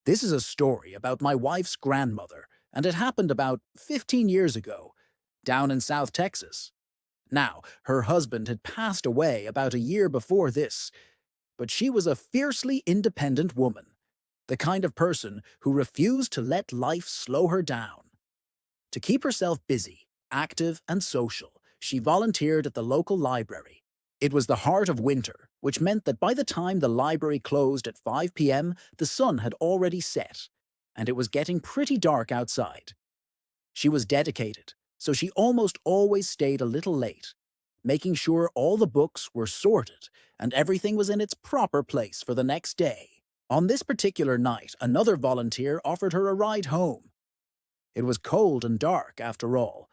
This is a story about my wife's grandmother, and it happened about 15 years ago, down in South Texas. Now, her husband had passed away about a year before this, but she was a fiercely independent woman, the kind of person who refused to let life slow her down. To keep herself busy, active, and social, she volunteered at the local library. It was the heart of winter, which meant that by the time the library closed at 5 p.m., the sun had already set, and it was getting pretty dark outside. She was dedicated, so she almost always stayed a little late, making sure all the books were sorted and everything was in its proper place for the next day. On this particular night, another volunteer offered her a ride home. It was cold and dark, after all,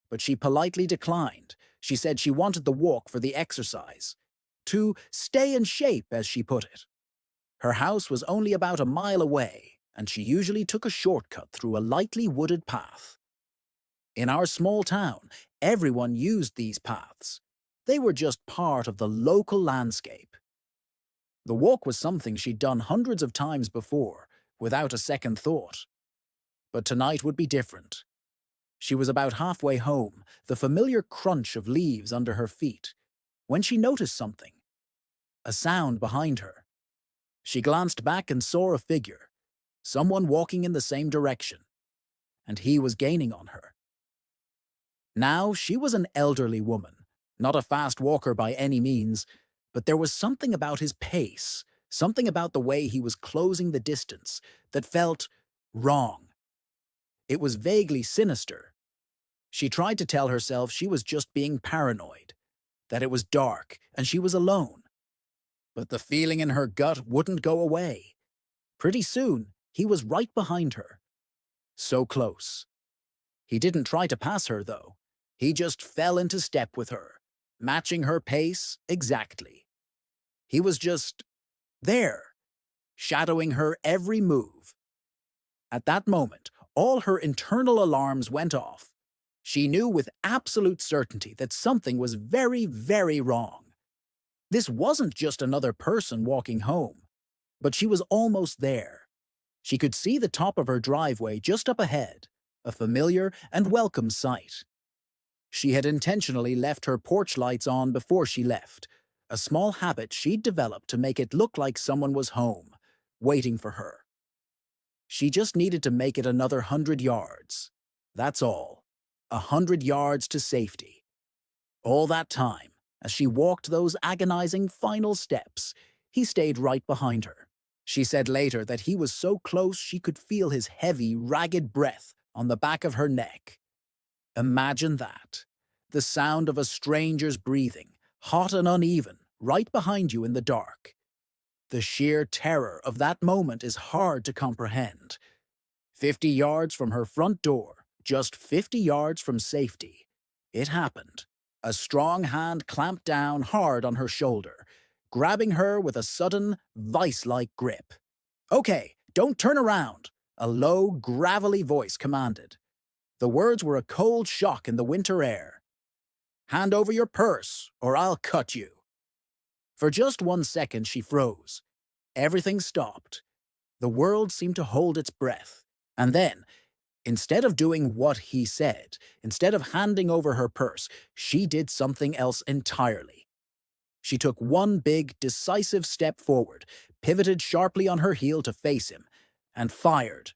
but she politely declined. She said she wanted the walk for the exercise, to stay in shape, as she put it. Her house was only about a mile away, and she usually took a shortcut through a lightly wooded path. In our small town, everyone used these paths. They were just part of the local landscape. The walk was something she'd done hundreds of times before, without a second thought. But tonight would be different. She was about halfway home, the familiar crunch of leaves under her feet, when she noticed something. A sound behind her. She glanced back and saw a figure, someone walking in the same direction, and he was gaining on her. Now, she was an elderly woman, not a fast walker by any means, but there was something about his pace, something about the way he was closing the distance, that felt wrong. It was vaguely sinister. She tried to tell herself she was just being paranoid, that it was dark and she was alone. But the feeling in her gut wouldn't go away. Pretty soon, he was right behind her. So close. He didn't try to pass her, though. He just fell into step with her, matching her pace exactly. He was just there, shadowing her every move. At that moment, all her internal alarms went off. She knew with absolute certainty that something was very, very wrong. This wasn't just another person walking home, but she was almost there. She could see the top of her driveway just up ahead, a familiar and welcome sight. She had intentionally left her porch lights on before she left, a small habit she'd developed to make it look like someone was home, waiting for her. She just needed to make it another 100 yards. That's all. 100 yards to safety. All that time, as she walked those agonizing final steps, he stayed right behind her. She said later that he was so close she could feel his heavy, ragged breath on the back of her neck. Imagine that. The sound of a stranger's breathing, hot and uneven, right behind you in the dark. The sheer terror of that moment is hard to comprehend. 50 yards from her front door, just 50 yards from safety. It happened. A strong hand clamped down hard on her shoulder, grabbing her with a sudden, vice-like grip. "Okay, don't turn around," a low, gravelly voice commanded. The words were a cold shock in the winter air. "Hand over your purse, or I'll cut you." For just 1 second she froze. Everything stopped. The world seemed to hold its breath. And then, instead of doing what he said, instead of handing over her purse, she did something else entirely. She took one big, decisive step forward, pivoted sharply on her heel to face him, and fired.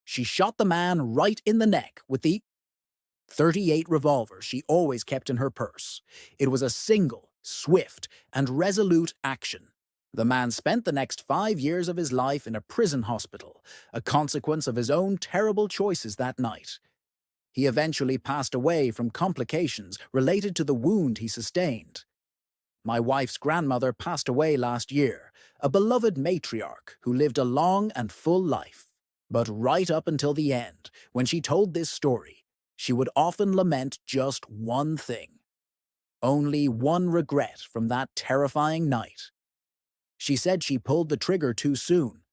She shot the man right in the neck with the .38 revolver she always kept in her purse. It was a single, swift, and resolute action. The man spent the next 5 years of his life in a prison hospital, a consequence of his own terrible choices that night. He eventually passed away from complications related to the wound he sustained. My wife's grandmother passed away last year, a beloved matriarch who lived a long and full life. But right up until the end, when she told this story, she would often lament just one thing. Only one regret from that terrifying night. She said she pulled the trigger too soon.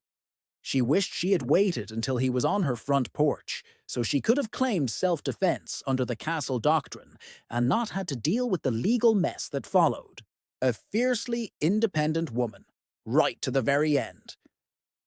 She wished she had waited until he was on her front porch, so she could have claimed self-defense under the castle doctrine and not had to deal with the legal mess that followed. A fiercely independent woman, right to the very end.